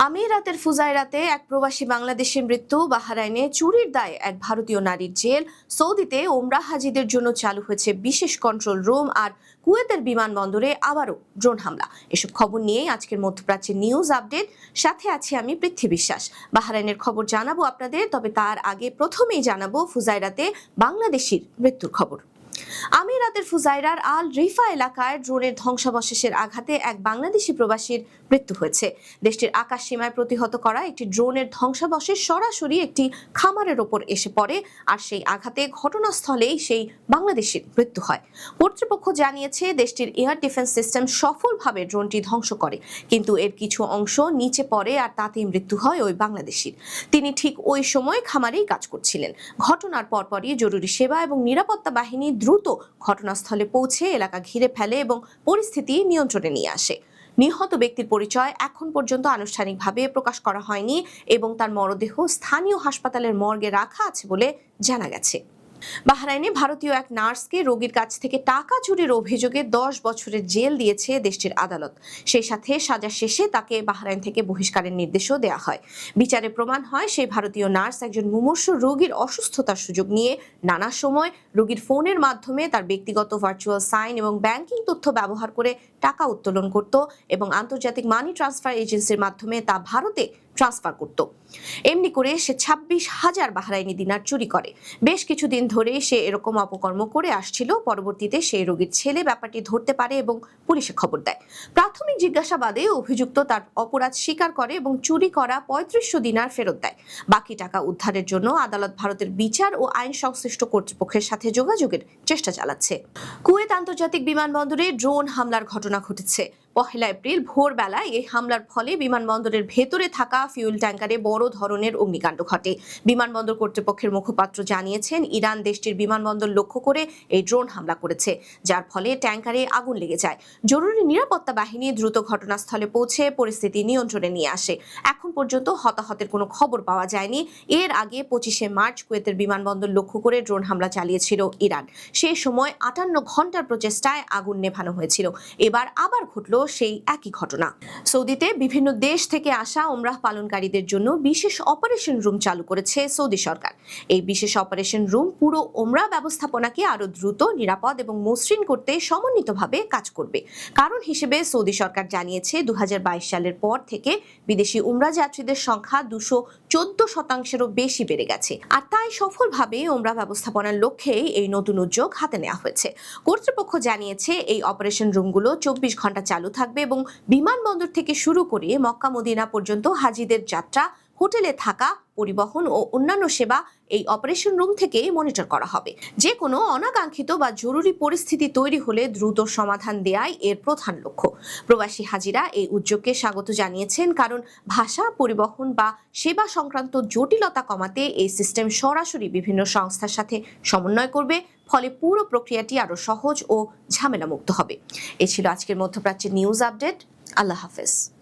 আমিরাতের ফুজায়রাতে এক প্রবাসী বাংলাদেশের মৃত্যু, বাহরাইনে চুরির দায়ে এক ভারতীয় নারীর জেল, সৌদিতে ওমরা হাজিদের জন্য চালু হয়েছে বিশেষ কন্ট্রোল রুম, আর কুয়েতের বিমানবন্দরে আবারও ড্রোন হামলা। এসব খবর নিয়েই আজকের মধ্যপ্রাচ্যের নিউজ আপডেট। সাথে আছি আমি পৃথ্বী বিশ্বাস। বাহরাইনের খবর জানাবো আপনাদের, তবে তার আগে প্রথমেই জানাবো ফুজায়রাতে বাংলাদেশির মৃত্যুর খবর। আমিরাতের ফুজায়রার আল রিফা এলাকায় ড্রোনের ধ্বংসাবশেষের আঘাতে এক বাংলাদেশি প্রবাসীর মৃত্যু হয়েছে। দেশটির আকাশ সীমায় প্রতিহত করা একটি ড্রোনের ধ্বংসাবশেষ সরাসরি একটি খামারের ওপর এসে পড়ে, আর সেই আঘাতে ঘটনাস্থলেই সেই বাংলাদেশির মৃত্যু হয়। কর্তৃপক্ষ জানিয়েছে দেশটির এয়ার ডিফেন্স সিস্টেম সফলভাবে ড্রোনটি ধ্বংস করে, কিন্তু এর কিছু অংশ নিচে পড়ে আর তাতেই মৃত্যু হয় ওই বাংলাদেশির। তিনি ঠিক ওই সময় খামারেই কাজ করছিলেন। ঘটনার পরপরই জরুরি সেবা এবং নিরাপত্তা বাহিনী দ্রুত ঘটনাস্থলে পৌঁছে এলাকা ঘিরে ফেলে এবং পরিস্থিতি নিয়ন্ত্রণে নিয়ে আসে। নিহত ব্যক্তির পরিচয় এখন পর্যন্ত আনুষ্ঠানিকভাবে প্রকাশ করা হয়নি এবং তার মরদেহ স্থানীয় হাসপাতালের মর্গে রাখা আছে বলে জানা গেছে। বাহরাইনে ভারতীয় এক নার্সকে রোগীর কাছ থেকে টাকা চুরির অভিযোগে 10 বছরের জেল দিয়েছে দেশটির আদালত। সেই সাথে সাজা শেষে তাকে বাহরাইন থেকে বহিষ্কারের নির্দেশও দেওয়া হয়। বিচারে প্রমাণ হয় সেই ভারতীয় নার্স একজন মুমূর্ষু রোগীর অসুস্থতার সুযোগ নিয়ে নানা সময় রোগীর ফোনের মাধ্যমে তার ব্যক্তিগত ভার্চুয়াল সাইন এবং ব্যাংকিং তথ্য ব্যবহার করে টাকা উত্তোলন করত এবং আন্তর্জাতিক মানি ট্রান্সফার এজেন্সির মাধ্যমে তা ভারতে ট্রান্সফার করত। এমনি করে সে 26,000 বাহরাইনি দিনার চুরি করে। বেশ কিছুদিন ধরে সে এরকম অপকর্ম করে আসছিল। পরবর্তীতে সেই রোগীর ছেলে ব্যাপারটি ধরতে পারে এবং পুলিশে খবর দেয়। প্রাথমিক জিজ্ঞাসাবাদে অভিযুক্ত তার অপরাধ স্বীকার করে এবং চুরি করা 3500 দিনার ফেরত দেয়। বাকি টাকা উদ্ধারের জন্য আদালত ভারতের বিচার ও আইন সংশ্লিষ্ট কর্তৃপক্ষের সাথে যোগাযোগের চেষ্টা চালাচ্ছে। কুয়েত আন্তর্জাতিক বিমানবন্দরে ড্রোন হামলার ঘটনা ঘটেছে। 1 এপ্রিল ভোরবেলায় এই হামলার ফলে বিমানবন্দরের ভেতরে থাকা ফিউল ট্যাঙ্কারে বড় ধরনের অগ্নিকাণ্ড ঘটে। বিমানবন্দর কর্তৃপক্ষের মুখপাত্র জানিয়েছেন, ইরান দেশটির বিমানবন্দর লক্ষ্য করে এই ড্রোন হামলা করেছে, যার ফলে ট্যাঙ্কারে আগুন লেগে যায়। জরুরি নিরাপত্তা বাহিনী দ্রুত ঘটনাস্থলে পৌঁছে পরিস্থিতি নিয়ন্ত্রণে নিয়ে আসে। এখন পর্যন্ত হতাহতের কোনো খবর পাওয়া যায়নি। এর আগে 25 মার্চ কুয়েতের বিমানবন্দর লক্ষ্য করে ড্রোন হামলা চালিয়েছিল ইরান। সেই সময় 58 ঘন্টার প্রচেষ্টায় আগুন নেভানো হয়েছিল। এবার আবার ঘটল সেই একই ঘটনা। সৌদিতে বিভিন্ন দেশ থেকে আসা ওমরাহ পালনকারীদের জন্য বিশেষ অপারেশন রুম চালু করেছে সৌদি সরকার। এই বিশেষ অপারেশন রুম পুরো ওমরাহ ব্যবস্থাপনাকে আরো দ্রুত, নিরাপদ এবং মসৃণ করতে সমন্বিতভাবে কাজ করবে। কারণ হিসেবে সৌদি সরকার জানিয়েছে 2022 সালের পর থেকে বিদেশি উমরা যাত্রীদের সংখ্যা 214% বেশি বেড়ে গেছে, আর তাই সফলভাবে ওমরাহ ব্যবস্থাপনার লক্ষ্যে এই নতুন উদ্যোগ হাতে নেওয়া হয়েছে। কর্তৃপক্ষ জানিয়েছে এই অপারেশন রুমগুলো 24 ঘন্টা চালু থাকবে এবং বিমানবন্দর থেকে শুরু করে মক্কা মদিনা পর্যন্ত হাজিদের যাত্রা, হোটেলে থাকা, পরিবহন ও অন্যান্য সেবা এই অপারেশন রুম থেকে মনিটর করা হবে। যে কোনো অনাকাঙ্ক্ষিত বা জরুরি পরিস্থিতি তৈরি হলে দ্রুত সমাধান দেয়াই এর প্রধান লক্ষ্য। প্রবাসী হাজিরা এই উদ্যোগকে স্বাগত জানিয়েছেন, কারণ ভাষা, পরিবহন বা সেবা সংক্রান্ত জটিলতা কমাতে এই সিস্টেম সরাসরি বিভিন্ন সংস্থার সাথে সমন্বয় করবে, ফলে পুরো প্রক্রিয়াটি আরো সহজ ও ঝামেলামুক্ত হবে। এ ছিল আজকের মধ্যপ্রাচ্যের নিউজ আপডেট। আল্লাহ হাফেজ।